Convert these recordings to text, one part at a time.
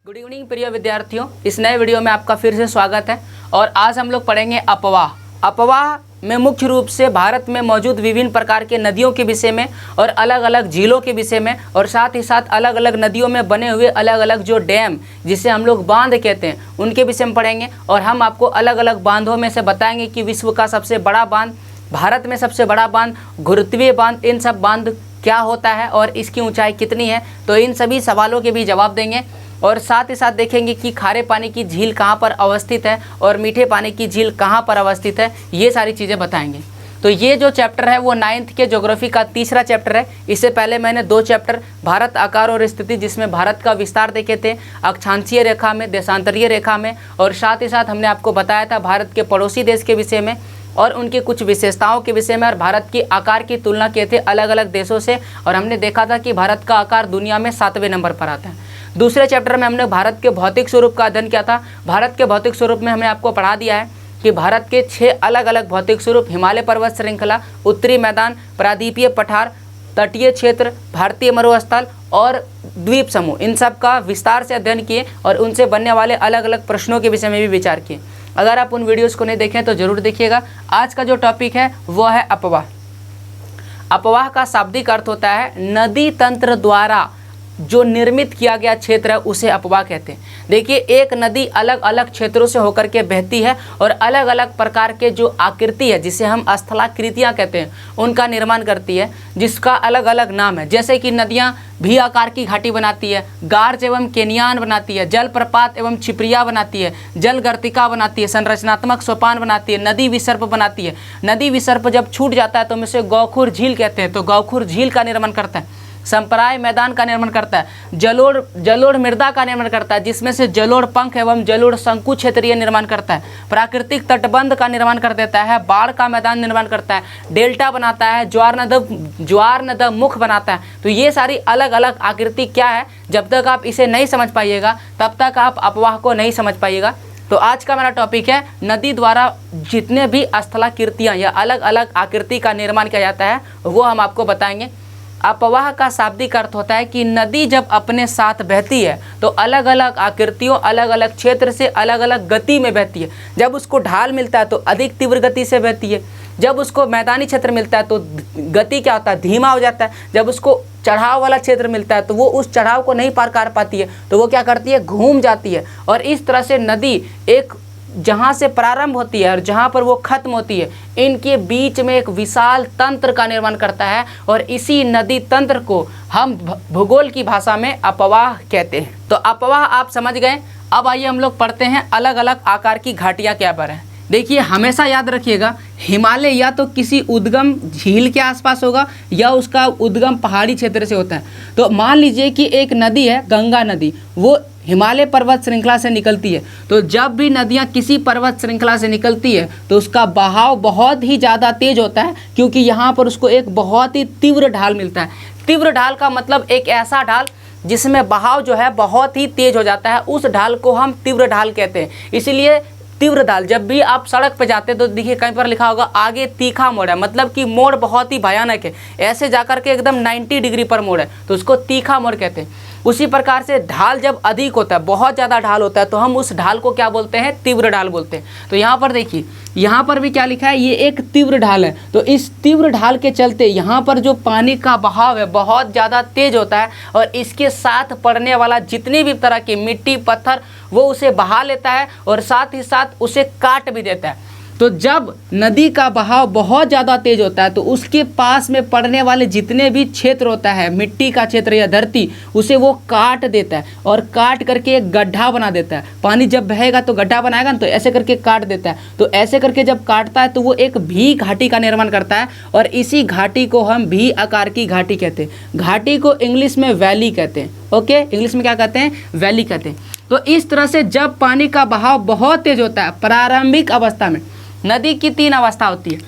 Good evening प्रिय विद्यार्थियों, इस नए वीडियो में आपका फिर से स्वागत है। और आज हम लोग पढ़ेंगे अपवाह। अपवाह में मुख्य रूप से भारत में मौजूद विभिन्न प्रकार के नदियों के विषय में और अलग अलग झीलों के विषय में, और साथ ही साथ अलग अलग नदियों में बने हुए अलग अलग जो डैम जिसे हम लोग बांध कहते हैं उनके विषय में पढ़ेंगे। और हम आपको अलग अलग बांधों में से बताएंगे कि विश्व का सबसे बड़ा बांध, भारत में सबसे बड़ा बांध, गुरुत्वीय बांध, इन सब बांध क्या होता है और इसकी ऊंचाई कितनी है। तो इन सभी सवालों के भी जवाब देंगे। और साथ ही साथ देखेंगे कि खारे पानी की झील कहाँ पर अवस्थित है और मीठे पानी की झील कहाँ पर अवस्थित है, ये सारी चीज़ें बताएंगे। तो ये जो चैप्टर है वो 9th के ज्योग्राफी का तीसरा चैप्टर है। इससे पहले मैंने 2 चैप्टर भारत आकार और स्थिति, जिसमें भारत का विस्तार देखे थे अक्षांशीय रेखा में, देशांतरीय रेखा में, और साथ ही साथ हमने आपको बताया था भारत के पड़ोसी देश के विषय में और उनके कुछ विशेषताओं के विषय में, और भारत की आकार की तुलना किए थे अलग अलग देशों से। और हमने देखा था कि भारत का आकार दुनिया में 7वें नंबर पर आता है। दूसरे चैप्टर में हमने भारत के भौतिक स्वरूप का अध्ययन किया था। भारत के भौतिक स्वरूप में हमने आपको पढ़ा दिया है कि भारत के 6 अलग अलग भौतिक स्वरूप, हिमालय पर्वत श्रृंखला, उत्तरी मैदान, प्रायद्वीपीय पठार, तटीय क्षेत्र, भारतीय मरुस्थल और द्वीप समूह, इन सब का विस्तार से अध्ययन किए और उनसे बनने वाले अलग अलग प्रश्नों के विषय में भी विचार किए। अगर आप उन वीडियोस को नहीं देखें तो जरूर देखिएगा। आज का जो टॉपिक है वो है अपवाह। अपवाह का शाब्दिक अर्थ होता है नदी तंत्र द्वारा जो निर्मित किया गया क्षेत्र है उसे अपवाह कहते हैं। देखिए, एक नदी अलग अलग क्षेत्रों से होकर के बहती है और अलग अलग प्रकार के जो आकृति है जिसे हम स्थलाकृतियाँ कहते हैं उनका निर्माण करती है, जिसका अलग अलग नाम है। जैसे कि नदियाँ भी आकार की घाटी बनाती है, गार्ज एवं केनियान बनाती है, जलप्रपात एवं छिपरिया बनाती है, जल गर्तिका बनाती है, संरचनात्मक सोपान बनाती है, नदी विसर्प बनाती है। नदी विसर्प जब छूट जाता है तो हम इसे गौखुर झील कहते हैं, तो गौखुर झील का निर्माण करता है। संप्राय मैदान का निर्माण करता है। जलोढ़ मृदा का निर्माण करता है, जिसमें से जलोढ़ पंख एवं जलोढ़ शंकु क्षेत्रीय निर्माण करता है। प्राकृतिक तटबंध का निर्माण कर देता है। बाढ़ का मैदान निर्माण करता है। डेल्टा बनाता है। ज्वार नद मुख बनाता है। तो ये सारी अलग अलग आकृति क्या है, जब तक आप इसे नहीं समझ पाइएगा तब तक आप अपवाह को नहीं समझ पाइएगा। तो आज का मेरा टॉपिक है नदी द्वारा जितने भी स्थलाकृतियाँ या अलग अलग आकृति का निर्माण किया जाता है वो हम आपको बताएंगे। अपवाह का शाब्दिक अर्थ होता है कि नदी जब अपने साथ बहती है तो अलग अलग आकृतियों, अलग अलग क्षेत्र से अलग अलग गति में बहती है। जब उसको ढाल मिलता है तो अधिक तीव्र गति से बहती है। जब उसको मैदानी क्षेत्र मिलता है तो गति क्या होता है, धीमा हो जाता है। जब उसको चढ़ाव वाला क्षेत्र मिलता है तो वो उस चढ़ाव को नहीं पार कर पाती है, तो वो क्या करती है, घूम जाती है। और इस तरह से नदी एक जहाँ से प्रारंभ होती है और जहाँ पर वो खत्म होती है, इनके बीच में एक विशाल तंत्र का निर्माण करता है। और इसी नदी तंत्र को हम भूगोल की भाषा में अपवाह कहते हैं। तो अपवाह आप समझ गए। अब आइए हम लोग पढ़ते हैं अलग अलग आकार की घाटियाँ क्या पर हैं। देखिए, हमेशा याद रखिएगा, हिमालय या तो किसी उद्गम झील के आसपास होगा या उसका उद्गम पहाड़ी क्षेत्र से होता है। तो मान लीजिए कि एक नदी है, गंगा नदी, वो हिमालय पर्वत श्रृंखला से निकलती है। तो जब भी नदियाँ किसी पर्वत श्रृंखला से निकलती है तो उसका बहाव बहुत ही ज़्यादा तेज होता है, क्योंकि यहाँ पर उसको एक बहुत ही तीव्र ढाल मिलता है। तीव्र ढाल का मतलब एक ऐसा ढाल जिसमें बहाव जो है बहुत ही तेज हो जाता है, उस ढाल को हम तीव्र ढाल कहते हैं। इसीलिए तीव्र ढाल, जब भी आप सड़क पर जाते हैं तो देखिए कहीं पर लिखा होगा आगे तीखा मोड़ है, मतलब कि मोड़ बहुत ही भयानक है, ऐसे जाकर के एकदम 90 डिग्री पर मोड़ है, तो उसको तीखा मोड़ कहते हैं। उसी प्रकार से ढाल जब अधिक होता है, बहुत ज़्यादा ढाल होता है, तो हम उस ढाल को क्या बोलते हैं, तीव्र ढाल बोलते हैं। तो यहाँ पर देखिए, यहाँ पर भी क्या लिखा है, ये एक तीव्र ढाल है। तो इस तीव्र ढाल के चलते यहाँ पर जो पानी का बहाव है बहुत ज़्यादा तेज होता है, और इसके साथ पड़ने वाला जितने भी तरह के मिट्टी पत्थर वो उसे बहा लेता है और साथ ही साथ उसे काट भी देता है। तो जब नदी का बहाव बहुत ज़्यादा तेज होता है तो उसके पास में पड़ने वाले जितने भी क्षेत्र होता है, मिट्टी का क्षेत्र या धरती, उसे वो काट देता है और काट करके एक गड्ढा बना देता है। पानी जब बहेगा तो गड्ढा बनाएगा ना, तो ऐसे करके काट देता है। तो ऐसे करके जब काटता है तो वो एक भी घाटी का निर्माण करता है, और इसी घाटी को हम भी आकार की घाटी कहते हैं। घाटी को इंग्लिश में वैली कहते हैं। ओके, इंग्लिश में क्या कहते हैं, वैली कहते हैं। तो इस तरह से जब पानी का बहाव बहुत तेज होता है प्रारंभिक अवस्था में, नदी की 3 अवस्था होती है।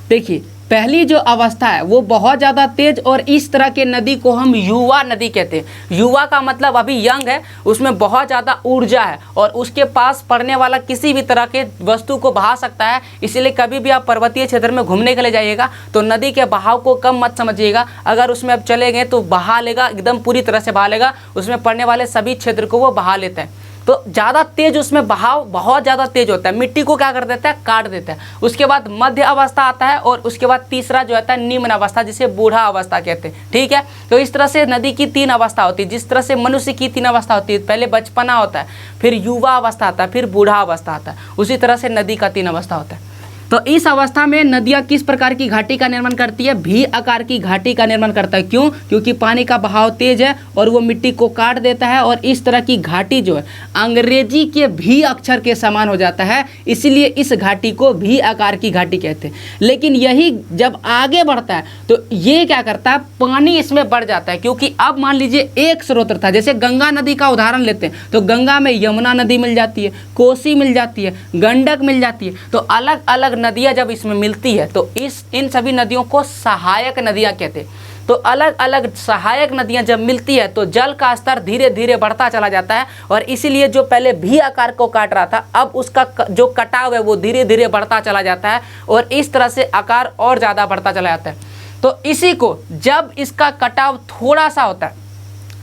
देखिए, पहली जो अवस्था है वो बहुत ज़्यादा तेज, और इस तरह के नदी को हम युवा नदी कहते हैं। युवा का मतलब अभी यंग है, उसमें बहुत ज़्यादा ऊर्जा है और उसके पास पड़ने वाला किसी भी तरह के वस्तु को बहा सकता है। इसलिए कभी भी आप पर्वतीय क्षेत्र में घूमने के लिए जाइएगा तो नदी के बहाव को कम मत समझिएगा। अगर उसमें आप चले गए तो बहा लेगा, एकदम पूरी तरह से बहा लेगा, उसमें पड़ने वाले सभी क्षेत्र को वो बहा लेता है। तो ज़्यादा तेज उसमें बहाव बहुत ज़्यादा तेज होता है, मिट्टी को क्या कर देता है, काट देता है। उसके बाद मध्य अवस्था आता है और उसके बाद तीसरा जो आता है निम्न अवस्था, जिसे बूढ़ा अवस्था कहते हैं। ठीक है, तो इस तरह से नदी की 3 अवस्था होती है। जिस तरह से मनुष्य की 3 अवस्था होती है, पहले बचपना होता है, फिर युवा अवस्था आता है, फिर बूढ़ा अवस्था आता है, उसी तरह से नदी का 3 अवस्था होता है। तो इस अवस्था में नदियाँ किस प्रकार की घाटी का निर्माण करती है, भी आकार की घाटी का निर्माण करता है। क्यों? क्योंकि पानी का बहाव तेज है और वो मिट्टी को काट देता है, और इस तरह की घाटी जो है अंग्रेजी के भी अक्षर के समान हो जाता है, इसलिए इस घाटी को भी आकार की घाटी कहते हैं। लेकिन यही जब आगे बढ़ता है तो ये क्या करता है, पानी इसमें बढ़ जाता है। क्योंकि अब मान लीजिए एक स्रोत था, जैसे गंगा नदी का उदाहरण लेते हैं तो गंगा में यमुना नदी मिल जाती है, कोसी मिल जाती है, गंडक मिल जाती है। तो अलग अलग नदियाँ जब इसमें मिलती है तो इन सभी नदियों को सहायक नदियाँ कहते हैं। तो अलग अलग सहायक नदियाँ जब मिलती है तो जल का स्तर धीरे धीरे बढ़ता चला जाता है, और इसीलिए जो पहले भी आकार को काट रहा था अब उसका जो कटाव है वो धीरे धीरे बढ़ता चला जाता है, और इस तरह से आकार और ज़्यादा बढ़ता चला जाता है। तो इसी को जब इसका कटाव थोड़ा सा होता है,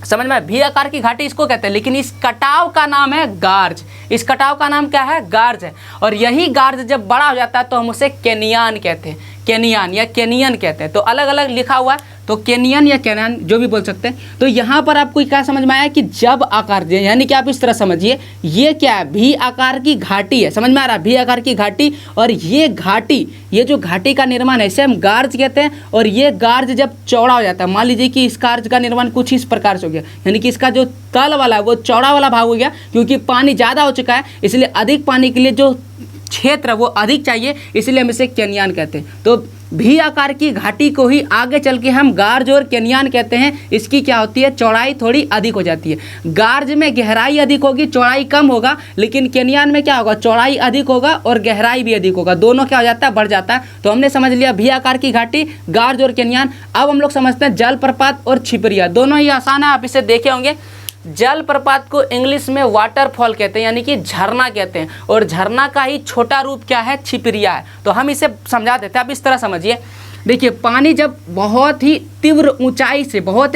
समझ में, भी आकार की घाटी इसको कहते हैं, लेकिन इस कटाव का नाम है गार्ज। इस कटाव का नाम क्या है, गार्ज है। और यही गार्ज जब बड़ा हो जाता है तो हम उसे केनियान कहते हैं, केनियान या केनियन कहते हैं। तो अलग अलग लिखा हुआ है, तो केनियन या केनियन जो भी बोल सकते हैं। तो यहाँ पर आपको क्या समझ में आया कि जब आकार, यानी कि आप इस तरह समझिए, ये क्या है, भी आकार की घाटी है। समझ में आ रहा है, भी आकार की घाटी। और ये घाटी, ये जो घाटी का निर्माण है इसे हम गार्ज कहते हैं। और ये गार्ज जब चौड़ा हो जाता है, मान लीजिए कि इस गार्ज का निर्माण कुछ इस प्रकार से हो गया, यानी कि इसका जो तल वाला है वो चौड़ा वाला भाग हो गया, क्योंकि पानी ज़्यादा हो चुका है, इसलिए अधिक पानी के लिए जो क्षेत्र वो अधिक चाहिए, इसलिए हम इसे केनियान कहते हैं। तो भी आकार की घाटी को ही आगे चल के हम गार्ज और केनियान कहते हैं। इसकी क्या होती है, चौड़ाई थोड़ी अधिक हो जाती है। गार्ज में गहराई अधिक होगी, चौड़ाई कम होगा, लेकिन केनियान में क्या होगा, चौड़ाई अधिक होगा और गहराई भी अधिक होगा, दोनों क्या हो जाता है, बढ़ जाता है। तो हमने समझ लिया भी आकार की घाटी, गार्ज और केनियान। अब हम लोग समझते हैं जलप्रपात और छिपरिया। दोनों ही आसान है, आप इसे देखे होंगे। जलप्रपात को इंग्लिश में वाटरफॉल कहते हैं, यानी कि झरना कहते हैं, और झरना का ही छोटा रूप क्या है, छिपरिया है। तो हम इसे समझा देते हैं, आप इस तरह समझिए। देखिए, पानी जब बहुत ही तीव्र ऊंचाई से, बहुत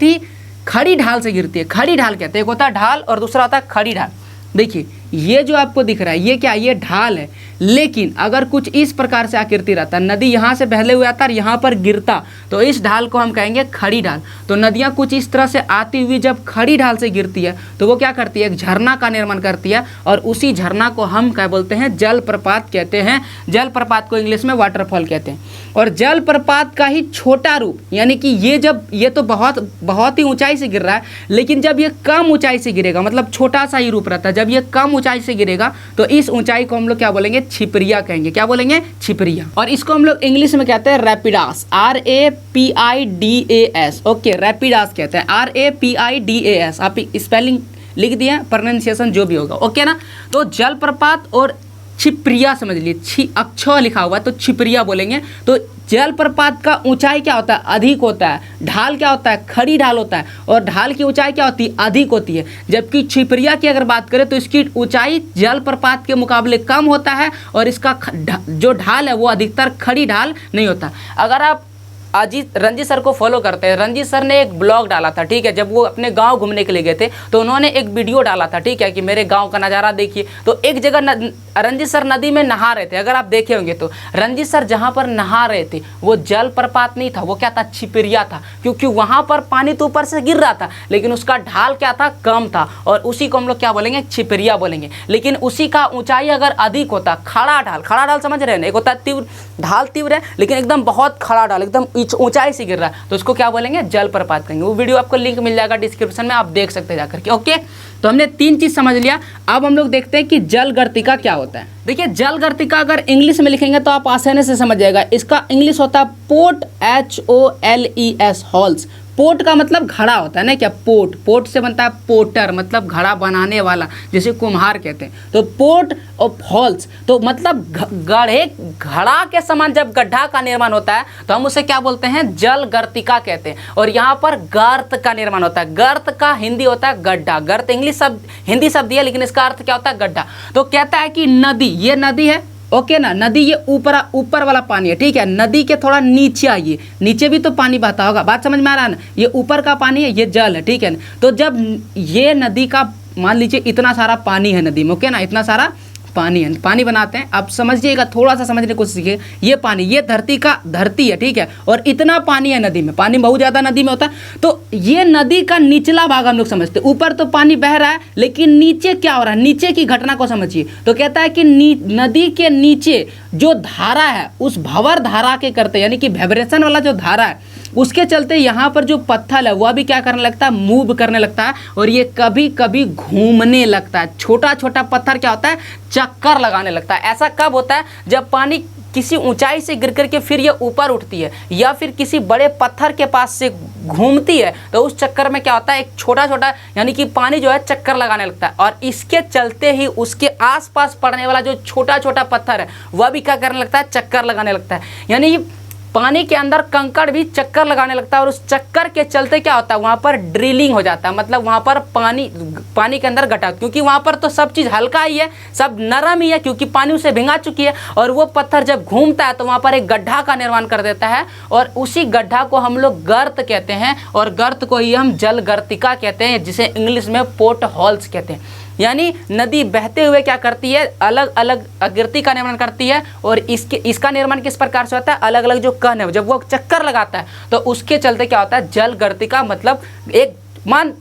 ही खड़ी ढाल से गिरती है, खड़ी ढाल कहते हैं, एक होता है ढाल और दूसरा होता है खड़ी ढाल। देखिए ये जो आपको दिख रहा है ये क्या, ये ढाल है। लेकिन अगर कुछ इस प्रकार से आकृति रहता, नदी यहाँ से बहले हुए आता और यहाँ पर गिरता, तो इस ढाल को हम कहेंगे खड़ी ढाल। तो नदियाँ कुछ इस तरह से आती हुई जब खड़ी ढाल से गिरती है तो वो क्या करती है, एक झरना का निर्माण करती है, और उसी झरना को हम क्या बोलते हैं, जलप्रपात कहते हैं। जलप्रपात को इंग्लिश में वाटरफॉल कहते हैं। और जलप्रपात का ही छोटा रूप, यानी कि ये तो बहुत ही ऊंचाई से गिर रहा है, लेकिन जब ये कम ऊंचाई से गिरेगा, मतलब छोटा सा ही रूप रहता है, जब ये कम ऊंचाई से गिरेगा तो इस ऊंचाई को हम लोग क्या बोलेंगे, छिपरिया कहेंगे। क्या बोलेंगे, छिपरिया। और इसको हम लोग इंग्लिश में कहते हैं रैपिडास, RAPIDAS। ओके, रैपिडास कहते हैं, RAPIDAS। आप स्पेलिंग लिख दिए, प्रोनाउंसिएशन जो भी होगा, ओके ना। तो जलप्रपात और छिपरिया समझ लिए, अक्षर लिखा हुआ है तो छिपरिया बोलेंगे। तो जलप्रपात का ऊंचाई क्या होता है, अधिक होता है। ढाल क्या होता है, खड़ी ढाल होता है, और ढाल की ऊंचाई क्या होती है, अधिक होती है। जबकि छिपरिया की अगर बात करें तो इसकी ऊंचाई जलप्रपात के मुकाबले कम होता है, और इसका जो ढाल है वो अधिकतर खड़ी ढाल नहीं होता। अगर आप रंजीत सर को फॉलो करते हैं, रंजीत सर ने एक ब्लॉग डाला था, ठीक है, जब वो अपने गांव घूमने के लिए गए थे तो उन्होंने एक वीडियो डाला था, ठीक है, कि मेरे गांव का नज़ारा देखिए। तो एक जगह रंजीत सर नदी में नहा रहे थे, अगर आप देखे होंगे तो रंजीत सर जहां पर नहा रहे थे वो जलप्रपात नहीं था, वो क्या था, छिपरिया था। क्योंकि वहां पर पानी तो ऊपर से गिर रहा था, लेकिन उसका ढाल क्या था, कम था, और उसी को हम लोग क्या बोलेंगे, छिपरिया बोलेंगे। लेकिन उसी का ऊंचाई अगर अधिक होता, खड़ा ढाल समझ रहे हैं ना, एक होता है तीव्र ढाल, तीव्र है लेकिन एकदम बहुत खड़ा ढाल, एकदम ऊंचाई से गिर रहा है, तो उसको क्या बोलेंगे, जलप्रपात कहेंगे। वो वीडियो आपको लिंक मिल जाएगा डिस्क्रिप्शन में, आप देख सकते हैं जाकर के। ओके, तो हमने 3 चीज समझ लिया। अब हम लोग देखते हैं कि जलगर्तिका क्या होता है। देखिए, जलगर्तिका अगर इंग्लिश में लिखेंगे तो आप आसानी से समझ जाएगा। इसका इंग्लिश होता है पोर्ट, HOLES, हॉल्स। पोट का मतलब घड़ा होता है ना क्या, पोट, पोट से बनता है पोटर, मतलब घड़ा बनाने वाला, जैसे कुम्हार कहते हैं। तो पोट और हॉल्स तो मतलब गढ़े, घड़ा के समान जब गड्ढा का निर्माण होता है तो हम उसे क्या बोलते हैं, जल गर्तिका कहते हैं। और यहाँ पर गर्त का निर्माण होता है। गर्त का हिंदी होता है गड्ढा, गर्त इंग्लिश शब्द, हिंदी शब्द है, लेकिन इसका अर्थ क्या होता है, गड्ढा। तो कहता है कि नदी, ये नदी है, ओके ना, नदी ये ऊपर वाला पानी है, ठीक है। नदी के थोड़ा नीचे आइए, नीचे भी तो पानी बहता होगा, बात समझ में आ रहा है ना। ये ऊपर का पानी है, ये जल है, ठीक है ना। तो जब ये नदी का, मान लीजिए इतना सारा पानी है नदी में, ओके ना, इतना सारा पानी है, पानी बनाते हैं, आप समझिएगा, थोड़ा सा समझने की कोशिश कीजिए। ये पानी, ये धरती है, ठीक है, और इतना पानी है नदी में, पानी बहुत ज़्यादा नदी में होता है। तो ये नदी का निचला भाग हम लोग समझते हैं। ऊपर तो पानी बह रहा है, लेकिन नीचे क्या हो रहा है, नीचे की घटना को समझिए। तो कहता है कि नदी के नीचे जो धारा है, उस भंवर धारा के करते, यानी कि वाइब्रेशन वाला जो धारा है, उसके चलते यहाँ पर जो पत्थर है वह भी क्या करने लगता है, मूव करने लगता है, और ये कभी कभी घूमने लगता है। छोटा छोटा पत्थर क्या होता है, चक्कर लगाने लगता है। ऐसा कब होता है, जब पानी किसी ऊंचाई से गिर करके फिर ये ऊपर उठती है, या फिर किसी बड़े पत्थर के पास से घूमती है, तो उस चक्कर में क्या होता है, एक छोटा छोटा यानी कि पानी जो है चक्कर लगाने लगता है, और इसके चलते ही उसके आसपास पड़ने वाला जो छोटा छोटा पत्थर है वह भी क्या करने लगता है, चक्कर लगाने लगता है। यानी पानी के अंदर कंकड़ भी चक्कर लगाने लगता है, और उस चक्कर के चलते क्या होता है, वहाँ पर ड्रिलिंग हो जाता है, मतलब वहाँ पर पानी के अंदर गड्ढा, क्योंकि वहाँ पर तो सब चीज़ हल्का ही है, सब नरम ही है, क्योंकि पानी उसे भिंगा चुकी है। और वो पत्थर जब घूमता है तो वहाँ पर एक गड्ढा का निर्माण कर देता है, और उसी गड्ढा को हम लोग गर्त कहते हैं, और गर्त को ही हम जल गर्तिका कहते हैं, जिसे इंग्लिश में पोर्ट हॉल्स कहते हैं। यानी नदी बहते हुए क्या करती है, अलग अलग आकृति का निर्माण करती है, और इसका निर्माण किस प्रकार से होता है, अलग अलग जो कण है जब वो चक्कर लगाता है तो उसके चलते क्या होता है, जल गर्तिका। मतलब एक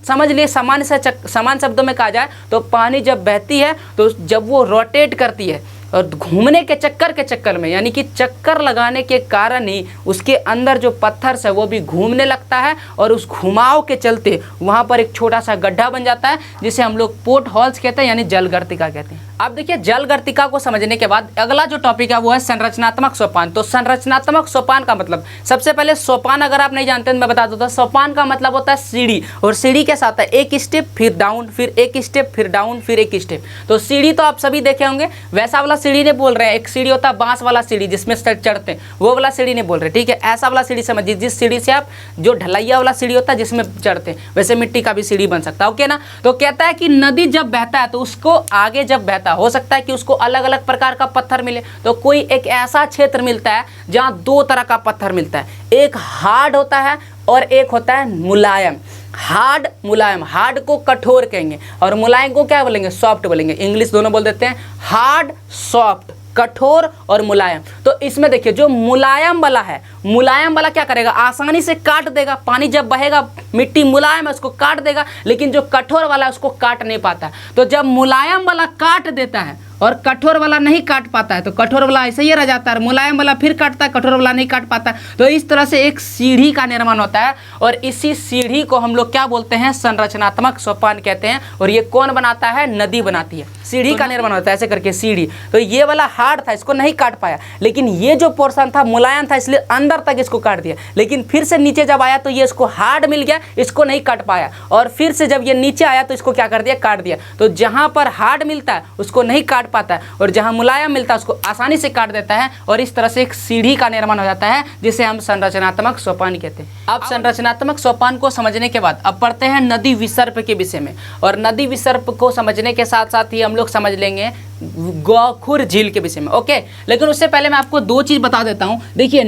समझ लिए, समान शब्दों में कहा जाए तो पानी जब बहती है तो जब वो रोटेट करती है और घूमने के चक्कर में, यानी कि चक्कर लगाने के कारण ही उसके अंदर जो पत्थर है वो भी घूमने लगता है, और उस घुमाव के चलते वहाँ पर एक छोटा सा गड्ढा बन जाता है, जिसे हम लोग पोर्ट हॉल्स कहते हैं, यानी जल गर्तिका कहते हैं। अब देखिए, जल गर्तिका को समझने के बाद अगला जो टॉपिक है वो है संरचनात्मक सोपान। तो संरचनात्मक सोपान का मतलब, सबसे पहले सोपान अगर आप नहीं जानते तो मैं बता दूँ, सोपान का मतलब होता है सीढ़ी, और सीढ़ी के साथ है एक स्टेप फिर डाउन, फिर एक स्टेप फिर डाउन, फिर एक स्टेप। तो सीढ़ी तो आप सभी देखे होंगे, वैसा वाला सीढ़ी नहीं बोल रहे हैं। एक सीढ़ी होता है बांस वाला सीढ़ी जिसमें चढ़ते हैं, वो वाला सीढ़ी नहीं बोल रहे, ठीक है। ऐसा वाला सीढ़ी समझिए, जिस सीढ़ी से आप, जो ढलैया वाला सीढ़ी होता है जिसमें चढ़ते हैं, वैसे मिट्टी का भी सीढ़ी बन सकता है, ओके ना। तो कहता है कि नदी जब बहता है तो उसको आगे जब बहता हो सकता है कि उसको अलग अलग प्रकार का पत्थर मिले, तो कोई एक ऐसा क्षेत्र मिलता है जहाँ दो तरह का पत्थर मिलता है, एक हार्ड होता है और एक होता है मुलायम। हार्ड, मुलायम, हार्ड को कठोर कहेंगे और मुलायम को क्या बोलेंगे, सॉफ्ट बोलेंगे। इंग्लिश दोनों बोल देते हैं, हार्ड सॉफ्ट, कठोर और मुलायम। तो इसमें देखिए, जो मुलायम वाला है, मुलायम वाला क्या करेगा, आसानी से काट देगा, पानी जब बहेगा, मिट्टी मुलायम है उसको काट देगा, लेकिन जो कठोर वाला है उसको काट नहीं पाता। तो जब मुलायम वाला काट देता है और कठोर वाला नहीं काट पाता है, तो कठोर वाला ऐसे ही रह जाता है, मुलायम वाला फिर काटता है, कठोर वाला नहीं काट पाता है। तो इस तरह से एक सीढ़ी का निर्माण होता है, और इसी सीढ़ी को हम लोग क्या बोलते हैं, संरचनात्मक सोपान कहते हैं। और ये कौन बनाता है, नदी बनाती है। सीढ़ी का निर्माण होता है ऐसे करके, सीढ़ी। तो ये वाला हार्ड था, इसको नहीं काट पाया, लेकिन ये जो पोर्शन था मुलायम था, इसलिए अंदर तक इसको काट दिया। लेकिन फिर से नीचे जब आया तो ये इसको हार्ड मिल गया, इसको नहीं काट पाया, और फिर से जब ये नीचे आया तो इसको क्या कर दिया, काट दिया। तो जहाँ पर हार्ड मिलता है उसको नहीं काट पाता है, और जहाँ मुलायम मिलता है उसको आसानी से काट देता है, और इस तरह से एक सीढ़ी का निर्माण हो जाता है, जिसे हम संरचनात्मक सोपान कहते हैं। अब संरचनात्मक सोपान को समझने के बाद अब पढ़ते हैं नदी विसर्प के विषय में। और नदी विसर्प को समझने के साथ साथ ही हम लोग समझ लेंगे गोखुर झील के विषय में, ओके। लेकिन उससे पहले मैं आपको दो चीज़ बता देता हूँ। देखिए,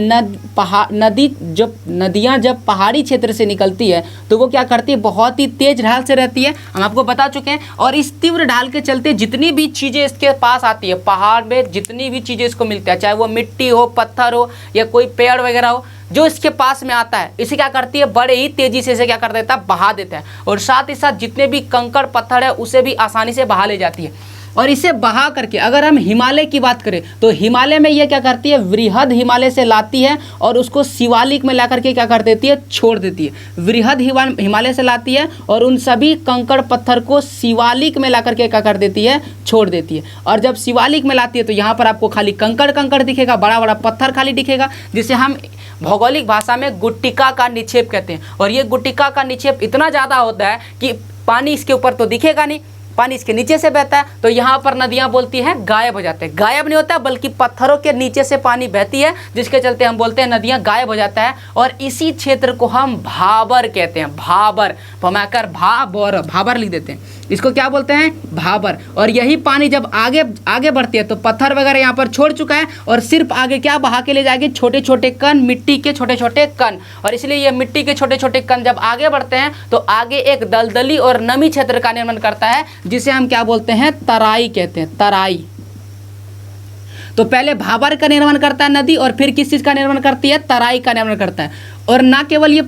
नदियाँ जब पहाड़ी क्षेत्र से निकलती है तो वो क्या करती है, बहुत ही तेज ढाल से रहती है, हम आपको बता चुके हैं। और इस तीव्र ढाल के चलते जितनी भी चीज़ें इसके पास आती है, पहाड़ में जितनी भी चीज़ें इसको मिलती है, चाहे वो मिट्टी हो, पत्थर हो, या कोई पेड़ वगैरह हो, जो इसके पास में आता है, इसे क्या करती है, बड़े ही तेजी से इसे क्या कर देता है, बहा देता है। और साथ ही साथ जितने भी कंकड़ पत्थर है उसे भी आसानी से बहा ले जाती है। और इसे बहा करके अगर हम हिमालय की बात करें तो हिमालय में ये क्या करती है, वृहद हिमालय से लाती है और उसको शिवालिक में ला करके क्या कर देती है, छोड़ देती है। वृहद हिमालय से लाती है और उन सभी कंकड़ पत्थर को शिवालिक में ला करके क्या कर देती है, छोड़ देती है। और जब शिवालिक में लाती है तो यहाँ पर आपको खाली कंकड़ दिखेगा, बड़ा बड़ा पत्थर खाली दिखेगा, जिसे हम भौगोलिक भाषा में गुट्टिका का निक्षेप कहते हैं। और ये गुट्टिका का निक्षेप इतना ज़्यादा होता है कि पानी इसके ऊपर तो दिखेगा नहीं, पानी इसके नीचे से बहता है, तो यहाँ पर नदियाँ बोलती हैं गायब हो जाते हैं। गायब नहीं होता बल्कि पत्थरों के नीचे से पानी बहती है, जिसके चलते हम बोलते हैं नदियाँ गायब हो जाता है। और इसी क्षेत्र को हम भाबर कहते हैं। भाबर, भमाकर भाबर, भाबर लिख देते हैं, इसको क्या बोलते हैं, भाबर। और यही पानी जब आगे आगे बढ़ती है तो पत्थर वगैरह यहाँ पर छोड़ चुका है और सिर्फ आगे क्या बहा के ले जाएगी, छोटे छोटे कण, मिट्टी के छोटे छोटे कण। और इसलिए ये मिट्टी के छोटे छोटे कण जब आगे बढ़ते हैं तो आगे एक दलदली और नमी क्षेत्र का निर्माण करता है, जिसे हम क्या बोलते हैं, तराई कहते हैं, तराई। तो पहले भाबर का निर्माण करता है नदी, और फिर किस चीज़ का निर्माण करती है, तराई का निर्माण करता है। और ना केवल ये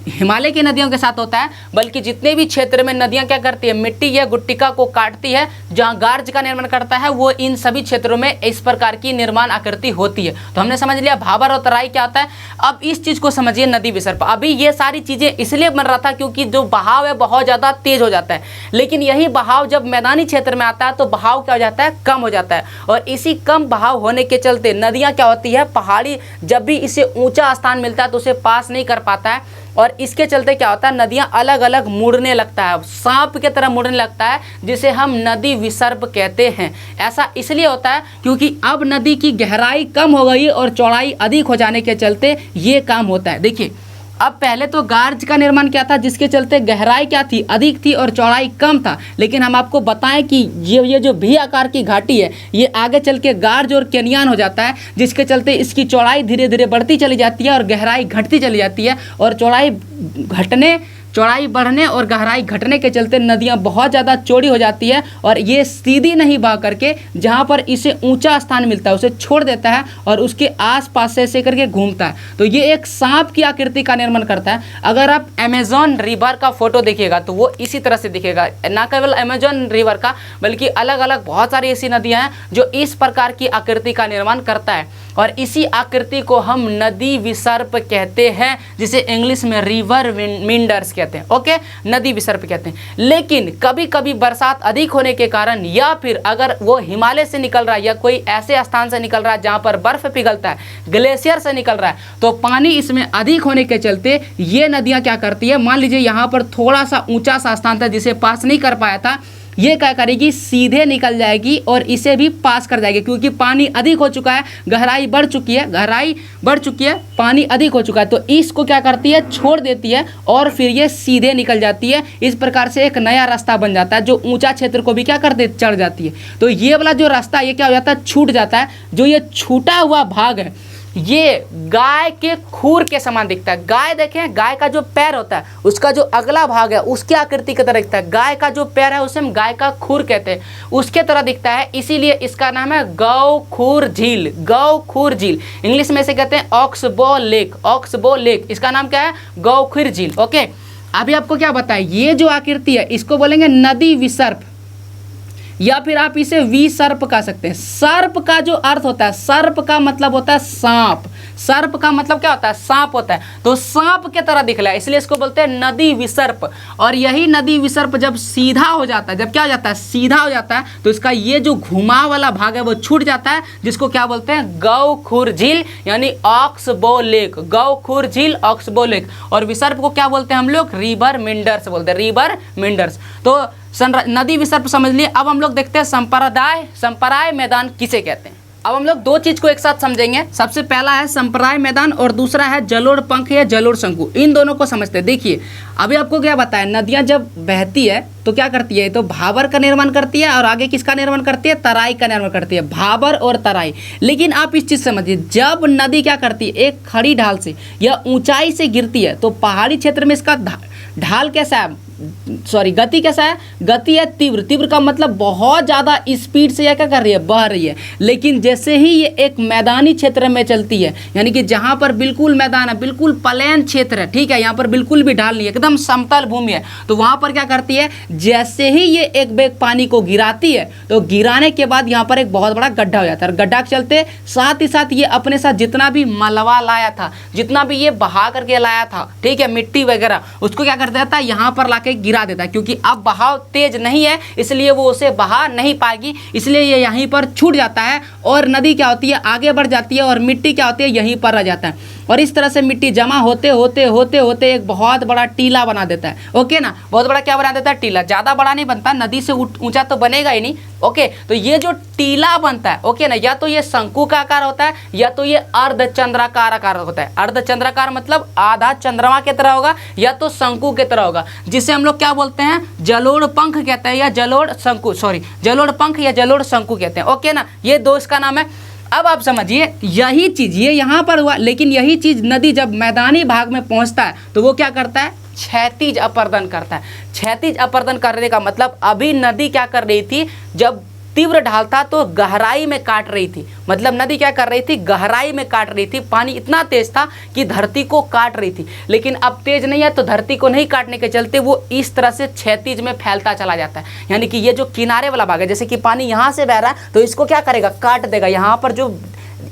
हिमालय की नदियों के साथ होता है, बल्कि जितने भी क्षेत्र में नदियां क्या करती है, मिट्टी या गुट्टिका को काटती है, जहां गार्ज का निर्माण करता है, वो इन सभी क्षेत्रों में इस प्रकार की निर्माण आकृति होती है। तो हमने समझ लिया भाबर और तराई क्या होता है। अब इस चीज़ को समझिए, नदी विसर्प। अभी ये सारी चीज़ें इसलिए बन रहा था क्योंकि जो बहाव है बहुत ज़्यादा तेज हो जाता है, लेकिन यही बहाव जब मैदानी क्षेत्र में आता है तो बहाव क्या हो जाता है, कम हो जाता है। और इसी कम बहाव होने के चलते नदियाँ क्या होती है, पहाड़ी, जब भी इसे ऊँचा स्थान मिलता है तो उसे पास नहीं कर पाता है, और इसके चलते क्या होता है, नदियाँ अलग अलग मुड़ने लगता है, सांप की तरह मुड़ने लगता है, जिसे हम नदी विसर्प कहते हैं। ऐसा इसलिए होता है क्योंकि अब नदी की गहराई कम हो गई और चौड़ाई अधिक हो जाने के चलते ये काम होता है। देखिए, अब पहले तो गार्ज का निर्माण क्या था, जिसके चलते गहराई क्या थी, अधिक थी और चौड़ाई कम था। लेकिन हम आपको बताएं कि ये जो भी आकार की घाटी है, ये आगे चल के गार्ज और कैनियन हो जाता है, जिसके चलते इसकी चौड़ाई धीरे धीरे बढ़ती चली जाती है और गहराई घटती चली जाती है। और चौड़ाई बढ़ने और गहराई घटने के चलते नदियाँ बहुत ज़्यादा चौड़ी हो जाती है, और ये सीधी नहीं बह करके जहाँ पर इसे ऊंचा स्थान मिलता है उसे छोड़ देता है और उसके आसपास से ऐसे करके घूमता है। तो ये एक सांप की आकृति का निर्माण करता है। अगर आप अमेजॉन रिवर का फोटो देखिएगा तो वो इसी तरह से दिखेगा। ना केवल अमेजॉन रिवर का, बल्कि अलग अलग बहुत सारी ऐसी नदियाँ हैं जो इस प्रकार की आकृति का निर्माण करता है, और इसी आकृति को हम नदी विसर्प कहते हैं, जिसे इंग्लिश में रिवर मिंडर्स कहते हैं। ओके, नदी विसर्प कहते हैं। लेकिन कभी कभी बरसात अधिक होने के कारण, या फिर अगर वो हिमालय से निकल रहा है या कोई ऐसे स्थान से निकल रहा है जहां पर बर्फ पिघलता है, ग्लेशियर से निकल रहा है, तो पानी इसमें अधिक होने के चलते ये नदियां क्या करती है, मान लीजिए यहाँ पर थोड़ा सा ऊंचा सा स्थान था जिसे पास नहीं कर पाया था, ये क्या करेगी, सीधे निकल जाएगी और इसे भी पास कर जाएगी, क्योंकि पानी अधिक हो चुका है, गहराई बढ़ चुकी है, पानी अधिक हो चुका है। तो इसको क्या करती है, छोड़ देती है और फिर ये सीधे निकल जाती है। इस प्रकार से एक नया रास्ता बन जाता है, जो ऊंचा क्षेत्र को भी क्या करते, चढ़ जाती है। तो ये वाला जो रास्ता ये क्या हो जाता है, छूट जाता है। जो ये छूटा हुआ भाग है, ये गाय के खूर के समान दिखता है। गाय देखें, गाय का जो पैर होता है उसका जो अगला भाग है उसकी आकृति की तरह दिखता है। गाय का जो पैर है उसे हम गाय का खूर कहते हैं, उसके तरह दिखता है, इसीलिए इसका नाम है गौ खूर झील। गौ खूर झील इंग्लिश में से कहते हैं ऑक्सबो लेक। ऑक्सबो लेक, इसका नाम क्या है, गौ खूर झील। ओके, अभी आपको क्या बताएं, ये जो आकृति है इसको बोलेंगे नदी विसर्प, या फिर आप इसे विसर्प कह सकते हैं। सर्प का जो अर्थ होता है, सर्प का मतलब होता है सांप। सर्प का मतलब क्या होता है, सांप होता है। तो सांप के तरह दिख रहा है, इसलिए इसको बोलते हैं नदी विसर्प। और यही नदी विसर्प जब सीधा हो जाता है, जब क्या हो जाता है, सीधा हो जाता है, तो इसका ये जो घुमाव वाला भाग है वो छूट जाता है, जिसको क्या बोलते हैं, गौ खूर झील, यानी ऑक्सबो लेक। गौ खूर झील, ऑक्सबो लेक। और विसर्प को क्या बोलते हैं हम लोग, रिवर मिंडर्स बोलते हैं, रिवर मिंडर्स। तो नदी विसर्प समझ लिए। अब हम लोग देखते हैं संपराय मैदान किसे कहते हैं। अब हम लोग दो चीज को एक साथ समझेंगे। सबसे पहला है संपराय मैदान और दूसरा है जलोढ़ पंख या जलोढ़ शंकु। इन दोनों को समझते हैं। देखिए, अभी आपको क्या बताया, नदियां जब बहती है तो क्या करती है, तो भाबर का निर्माण करती है और आगे किसका निर्माण करती है, तराई का निर्माण करती है। भाबर और तराई। लेकिन आप इस चीज समझिए, जब नदी क्या करती है, एक खड़ी ढाल से या ऊंचाई से गिरती है तो पहाड़ी क्षेत्र में इसका ढाल कैसा है, गति कैसा है, गति है तीव्र। तीव्र का मतलब बहुत ज़्यादा स्पीड से यह क्या कर रही है, बह रही है। लेकिन जैसे ही ये एक मैदानी क्षेत्र में चलती है, यानी कि जहाँ पर बिल्कुल मैदान है, बिल्कुल प्लेन क्षेत्र है, ठीक है, यहाँ पर बिल्कुल भी ढाल नहीं है, एकदम समतल भूमि है, तो वहाँ पर क्या करती है, जैसे ही ये एक बेग पानी को गिराती है तो गिराने के बाद यहाँ पर एक बहुत बड़ा गड्ढा हो जाता है। गड्ढा के चलते साथ ही साथ ये अपने साथ जितना भी मलबा लाया था, जितना भी ये बहा करके लाया था, ठीक है, मिट्टी वगैरह, उसको क्या कर देता है, यहाँ पर लाके के गिरा देता है, क्योंकि अब बहाव तेज नहीं है इसलिए वो उसे बहा नहीं पाएगी, इसलिए ये यहीं पर छूट जाता है और नदी क्या होती है आगे बढ़ जाती है और मिट्टी क्या होती है यहीं पर रह जाता है। और इस तरह से मिट्टी जमा होते होते होते होते एक बहुत बड़ा टीला बना देता है। ओके ना, बहुत बड़ा क्या बना देता है, टीला। ज़्यादा बड़ा नहीं बनता, नदी से ऊंचा तो बनेगा ही नहीं। ओके, तो ये जो टीला बनता है, ओके ना, या तो ये शंकु का आकार होता है या तो ये अर्धचंद्राकार आकार होता है। अर्धचंद्राकार मतलब आधा चंद्रमा की तरह होगा या तो शंकु की तरह होगा, जिसे हम लोग क्या बोलते हैं, जलोढ़ पंख कहते हैं या जलोढ़ शंकु, सॉरी जलोढ़ पंख या जलोढ़ शंकु कहते हैं। ओके ना, ये दो इसका नाम है। अब आप समझिए यही चीज़ ये यहाँ पर हुआ, लेकिन यही चीज़ नदी जब मैदानी भाग में पहुँचता है तो वो क्या करता है, क्षैतिज अपरदन करता है। क्षैतिज अपरदन करने का मतलब अभी नदी क्या कर रही थी, जब तीव्र ढाल था तो गहराई में काट रही थी। मतलब नदी क्या कर रही थी, गहराई में काट रही थी। पानी इतना तेज था कि धरती को काट रही थी, लेकिन अब तेज नहीं है तो धरती को नहीं काटने के चलते वो इस तरह से क्षैतिज में फैलता चला जाता है। यानी कि ये जो किनारे वाला भाग है, जैसे कि पानी यहाँ से बह रहा है तो इसको क्या करेगा, काट देगा। यहाँ पर जो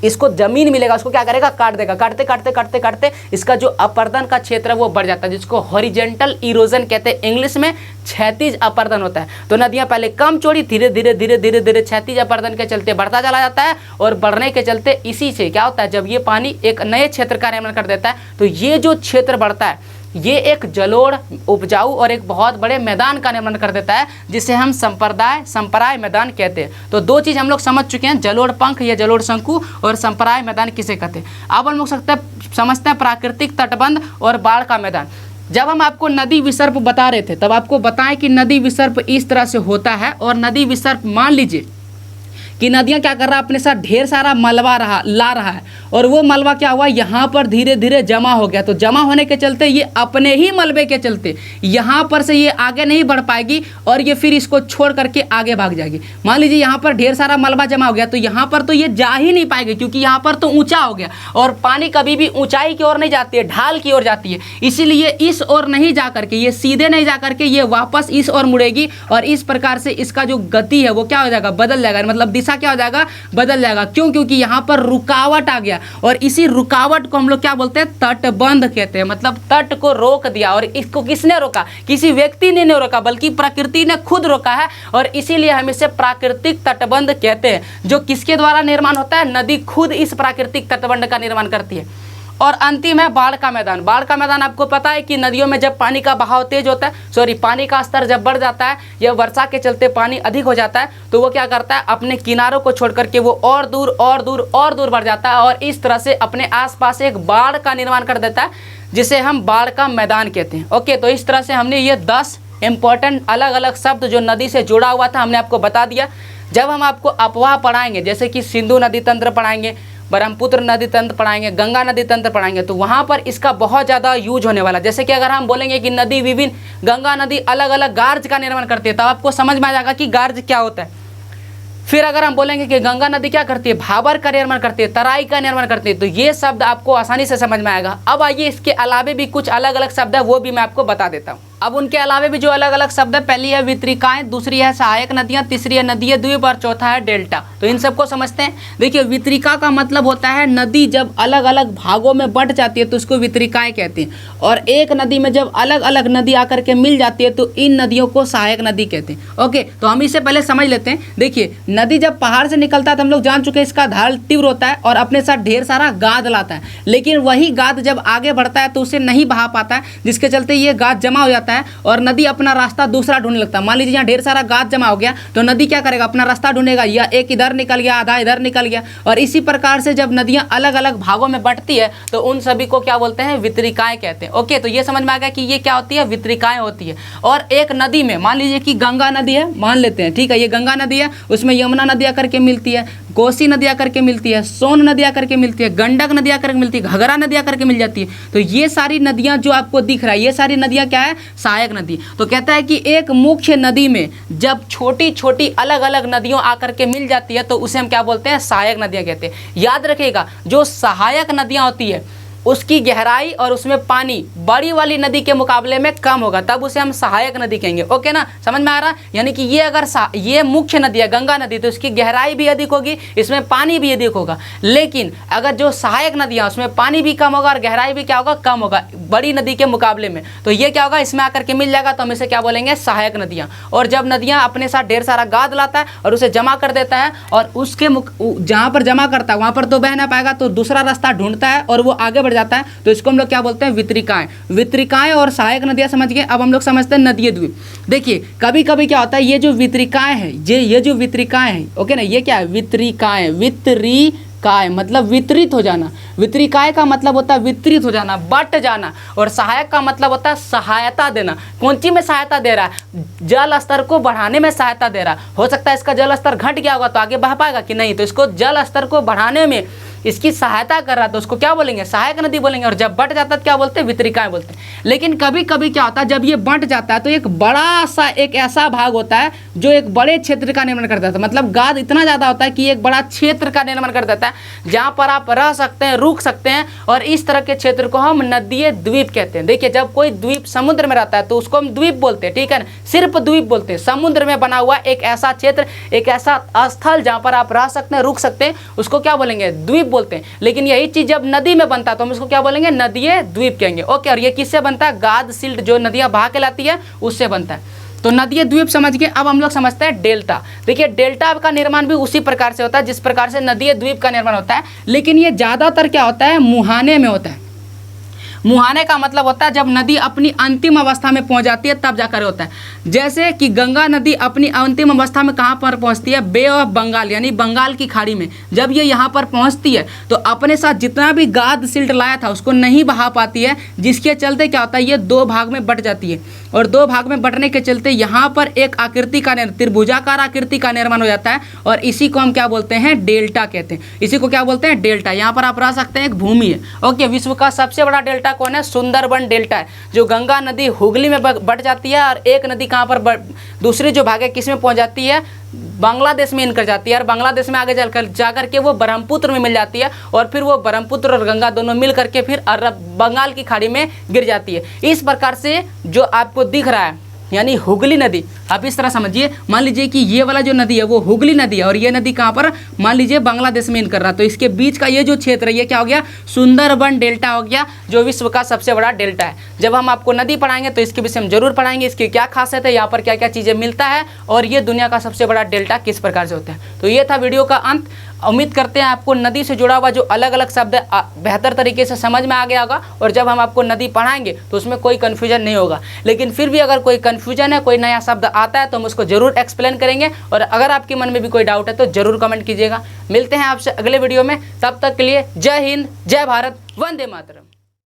इसको जमीन मिलेगा उसको क्या करेगा, काट देगा। काटते काटते काटते काटते इसका जो अपरदन का क्षेत्र है वो बढ़ जाता है, जिसको हॉरिजेंटल इरोजन कहते हैं, इंग्लिश में क्षैतिज अपरदन होता है। तो नदियां पहले कम चौड़ी धीरे धीरे धीरे धीरे धीरे क्षैतिज अपरदन के चलते बढ़ता चला जाता है, और बढ़ने के चलते इसी से क्या होता है, जब ये पानी एक नए क्षेत्र का निर्माण कर देता है तो ये जो क्षेत्र बढ़ता है ये एक जलोढ़, उपजाऊ और एक बहुत बड़े मैदान का निर्माण कर देता है, जिसे हम संपराय मैदान कहते हैं। तो दो चीज़ हम लोग समझ चुके हैं, जलोढ़ पंख या जलोढ़ शंकु और संपराय मैदान किसे कहते हैं। अब हम लोग समझते हैं प्राकृतिक तटबंध और बाढ़ का मैदान। जब हम आपको नदी विसर्प बता रहे थे तब आपको बताएं कि नदी विसर्प इस तरह से होता है। और नदी विसर्प मान लीजिए कि नदियाँ क्या कर रहा है, अपने साथ ढेर सारा मलबा ला रहा है, और वो मलबा क्या हुआ, यहाँ पर धीरे धीरे जमा हो गया। तो जमा होने के चलते ये अपने ही मलबे के चलते यहाँ पर से ये आगे नहीं बढ़ पाएगी और ये फिर इसको छोड़ करके आगे भाग जाएगी। मान लीजिए यहाँ पर ढेर सारा मलबा जमा हो गया तो यहाँ पर तो ये जा ही नहीं पाएगी, क्योंकि यहाँ पर तो ऊंचा हो गया और पानी कभी भी ऊंचाई की ओर नहीं जाती है, ढाल की ओर जाती है। इसीलिए इस ओर नहीं जा करके, ये सीधे नहीं जा करके ये वापस इस ओर मुड़ेगी, और इस प्रकार से इसका जो गति है वो क्या हो जाएगा, बदल जाएगा। मतलब दिशा क्या हो जाएगा, बदल जाएगा। क्यों? क्योंकि यहाँ पर रुकावट आ गया, और इसी रुकावट को हम लोग क्या बोलते हैं, तटबंध कहते हैं। मतलब तट को रोक दिया, और इसको किसने रोका, किसी व्यक्ति ने नहीं रोका बल्कि प्रकृति ने खुद रोका है, और इसीलिए हम इसे प्राकृतिक तटबंध कहते हैं। जो किसके द्वारा निर्माण होता है, नदी खुद इस प्राकृतिक तटबंध का निर्माण करती है। और अंतिम है बाढ़ का मैदान। बाढ़ का मैदान आपको पता है कि नदियों में जब पानी का बहाव तेज होता है, पानी का स्तर जब बढ़ जाता है या वर्षा के चलते पानी अधिक हो जाता है, तो वो क्या करता है, अपने किनारों को छोड़ करके वो और दूर और दूर और दूर बढ़ जाता है, और इस तरह से अपने आसपास एक बाढ़ का निर्माण कर देता है, जिसे हम बाढ़ का मैदान कहते हैं। ओके, तो इस तरह से हमने ये 10 इंपॉर्टेंट अलग अलग शब्द जो नदी से जुड़ा हुआ था हमने आपको बता दिया। जब हम आपको अपवाह पढ़ाएंगे, जैसे कि सिंधु नदी तंत्र पढ़ाएंगे, ब्रह्मपुत्र नदी तंत्र पढ़ाएंगे, गंगा नदी तंत्र पढ़ाएंगे, तो वहाँ पर इसका बहुत ज़्यादा यूज होने वाला। जैसे कि अगर हम बोलेंगे कि नदी विभिन्न, गंगा नदी अलग अलग गार्ज का निर्माण करती है, तब आपको समझ में आ जाएगा कि गार्ज क्या होता है। फिर अगर हम बोलेंगे कि गंगा नदी क्या करती है, भाबर का निर्माण करती है, तराई का निर्माण करती है, तो ये शब्द आपको आसानी से समझ में आएगा। अब आइए इसके अलावे भी कुछ अलग अलग शब्द है, वो भी मैं आपको बता देता हूँ। अब उनके अलावे भी जो अलग अलग शब्द है, पहली है वितरिकाएं, दूसरी है सहायक नदियां, तीसरी है नदी द्वीप, और चौथा है डेल्टा। तो इन सबको समझते हैं। देखिए, वितरिका का मतलब होता है नदी जब अलग अलग भागों में बंट जाती है तो उसको वितरिकाएं कहते हैं, और एक नदी में जब अलग अलग नदी आकर के मिल जाती है तो इन नदियों को सहायक नदी कहते हैं। ओके, तो हम इसे पहले समझ लेते हैं। देखिए, नदी जब पहाड़ से निकलता है तो हम लोग जान चुके हैं इसका ढाल तीव्र होता है और अपने साथ ढेर सारा गाद लाता है, लेकिन वही गाद जब आगे बढ़ता है तो उसे नहीं बहा पाता है, जिसके चलते ये गाद जमा हो जाता है और नदी अपना रास्ता दूसरा ढूंढने लगता है। मान लीजिए यहाँ ढेर सारा गाद जमा हो गया तो नदी क्या करेगा, अपना रास्ता ढूंढेगा, या एक इधर निकल गया, आधा इधर निकल गया, और इसी प्रकार से जब नदियां अलग अलग भागों में बंटती है तो उन सभी को क्या बोलते हैं, वितरिकाएं कहते हैं। ओके, तो ये समझ में आ गया कि ये क्या होती है, वितरिकाएं होती है। और एक नदी में मान लीजिए कि गंगा नदी है, मान लेते हैं, ठीक है, ये गंगा नदी है, उसमें यमुना नदी आकर के मिलती है, कोसी नदी आकर के मिलती है, सोन नदी आकर के मिलती है, गंडक नदी आकर के मिलती है, घघरा नदी आकर के मिल जाती है। तो ये सारी नदियां जो आपको दिख रहा है, ये सारी नदियां क्या है, सहायक नदी। तो कहता है कि एक मुख्य नदी में जब छोटी छोटी अलग अलग नदियों आकर के मिल जाती है तो उसे हम क्या बोलते हैं, सहायक नदियां कहते हैं। याद रखिएगा, जो सहायक नदियां होती है उसकी गहराई और उसमें पानी बड़ी वाली नदी के मुकाबले में कम होगा, तब उसे हम सहायक नदी कहेंगे। ओके ना, समझ में आ रहा? यानी कि ये अगर ये मुख्य नदी है गंगा नदी, तो इसकी गहराई भी अधिक होगी, इसमें पानी भी अधिक होगा। लेकिन अगर जो सहायक नदियाँ उसमें पानी भी कम होगा और गहराई भी क्या होगा, कम होगा बड़ी नदी के मुकाबले में, तो ये क्या होगा, इसमें आकर के मिल जाएगा, तो हम इसे क्या बोलेंगे, सहायक नदियाँ। और जब नदियाँ अपने साथ ढेर सारा गाद लाता है और उसे जमा कर देता है, और उसके जहाँ पर जमा करता है वहाँ पर तो बह ना पाएगा, तो दूसरा रास्ता ढूंढता है और वो आगे बढ़ जाता है, तो इसको हम लोग क्या बोलते हैं, वितरिकाएं। वितरिकाएं और सहायक नदियाँ समझ गए। अब हम लोग समझते हैं नदीय द्वीप। देखिए कभी कभी क्या होता है, ये जो वितरिकाएं हैं, ये जो वितरिकाएं हैं, ओके ना, ये क्या है, वितरिकाएं। वितरिकाएं मतलब वितरित हो जाना, वितरिकाएं का मतलब होता है वितरित हो जाना, बट जाना। और सहायक का मतलब होता है सहायता देना। कौन चीज में सहायता दे रहा है, जल स्तर को बढ़ाने में सहायता दे रहा है। हो सकता है इसका जल स्तर घट गया होगा तो आगे बह पाएगा कि नहीं, तो इसको जल स्तर को बढ़ाने में इसकी सहायता कर रहा है, तो उसको क्या बोलेंगे, सहायक नदी बोलेंगे। और जब बंट जाता है तो क्या बोलते हैं, वितरिकाएं बोलते हैं। लेकिन कभी कभी क्या होता है, जब ये बंट जाता है तो एक बड़ा सा एक ऐसा भाग होता है जो एक बड़े क्षेत्र का निर्माण कर देता है। मतलब गाद इतना ज़्यादा होता है कि एक बड़ा क्षेत्र का निर्माण कर देता है, जहाँ पर आप रह सकते हैं, रुक सकते हैं, और इस तरह के क्षेत्र को हम नदीय द्वीप कहते हैं। देखिए जब कोई द्वीप समुद्र में रहता है तो उसको हम द्वीप बोलते हैं, ठीक है ना, सिर्फ द्वीप बोलते हैं। समुद्र में बना हुआ एक ऐसा क्षेत्र, एक ऐसा स्थल जहाँ पर आप रह सकते हैं, रुक सकते हैं, उसको क्या बोलेंगे, द्वीप बोलते हैं। लेकिन यही चीज जब नदी में बनता है तो हम इसको क्या बोलेंगे, नदीय द्वीप कहेंगे। ओके, और ये किससे बनता है, गाद सिल्ट जो नदियां बहा के लाती है उससे बनता है। तो नदीय द्वीप समझ गए। अब हम लोग समझते हैं डेल्टा। देखिए डेल्टा का निर्माण भी उसी प्रकार से होता है जिस प्रकार से नदीय द्वीप का निर्माण होता है, लेकिन ये ज्यादातर क्या होता है, मुहाने में होता है। मुहाने का मतलब होता है जब नदी अपनी अंतिम अवस्था में पहुंच जाती है तब जाकर होता है। जैसे कि गंगा नदी अपनी अंतिम अवस्था में कहाँ पर पहुंचती है, बे ऑफ बंगाल यानी बंगाल की खाड़ी में। जब ये यहाँ पर पहुंचती है तो अपने साथ जितना भी गाद सिल्ट लाया था उसको नहीं बहा पाती है, जिसके चलते क्या होता है, ये दो भाग में बट जाती है। और दो भाग में बटने के चलते यहाँ पर एक आकृति का त्रिभुजाकार आकृति का निर्माण हो जाता है, और इसी को हम क्या बोलते हैं, डेल्टा कहते हैं। इसी को क्या बोलते हैं, डेल्टा। यहाँ पर आप रह सकते हैं, एक भूमि है। ओके, विश्व का सबसे बड़ा डेल्टा कौन है, सुंदरबन डेल्टा है, जो गंगा नदी हुगली में बट जाती है, और एक नदी कहाँ पर दूसरी जो भाग है किस में पहुँच जाती है, बांग्लादेश में इनकर जाती है, और बांग्लादेश में आगे जाकर के वो ब्रह्मपुत्र में मिल जाती है, और फिर वो ब्रह्मपुत्र और गंगा दोनों मिल करके फिर अरब बंगाल की खाड़ी में गिर जाती है। इस प्रकार से जो आपको दिख रहा है यानी हुगली नदी, आप इस तरह समझिए, मान लीजिए कि ये वाला जो नदी है वो हुगली नदी है, और ये नदी कहाँ पर, मान लीजिए बांग्लादेश में इन कर रहा है, तो इसके बीच का ये जो क्षेत्र है ये क्या हो गया, सुंदरबन डेल्टा हो गया, जो विश्व का सबसे बड़ा डेल्टा है। जब हम आपको नदी पढ़ाएंगे तो इसके विषय में जरूर पढ़ाएंगे, इसकी क्या खासियत है, यहाँ पर क्या क्या चीज़ें मिलता है, और ये दुनिया का सबसे बड़ा डेल्टा किस प्रकार से होता है। तो ये था वीडियो का अंत। उम्मीद करते हैं आपको नदी से जुड़ा हुआ जो अलग अलग शब्द बेहतर तरीके से समझ में आ गया होगा, और जब हम आपको नदी पढ़ाएंगे तो उसमें कोई कन्फ्यूजन नहीं होगा। लेकिन फिर भी अगर कोई कन्फ्यूजन है, कोई नया शब्द आता है तो हम उसको जरूर एक्सप्लेन करेंगे, और अगर आपके मन में भी कोई डाउट है तो जरूर कमेंट कीजिएगा। मिलते हैं आपसे अगले वीडियो में, तब तक के लिए जय हिंद, जय भारत, वंदे मातरम।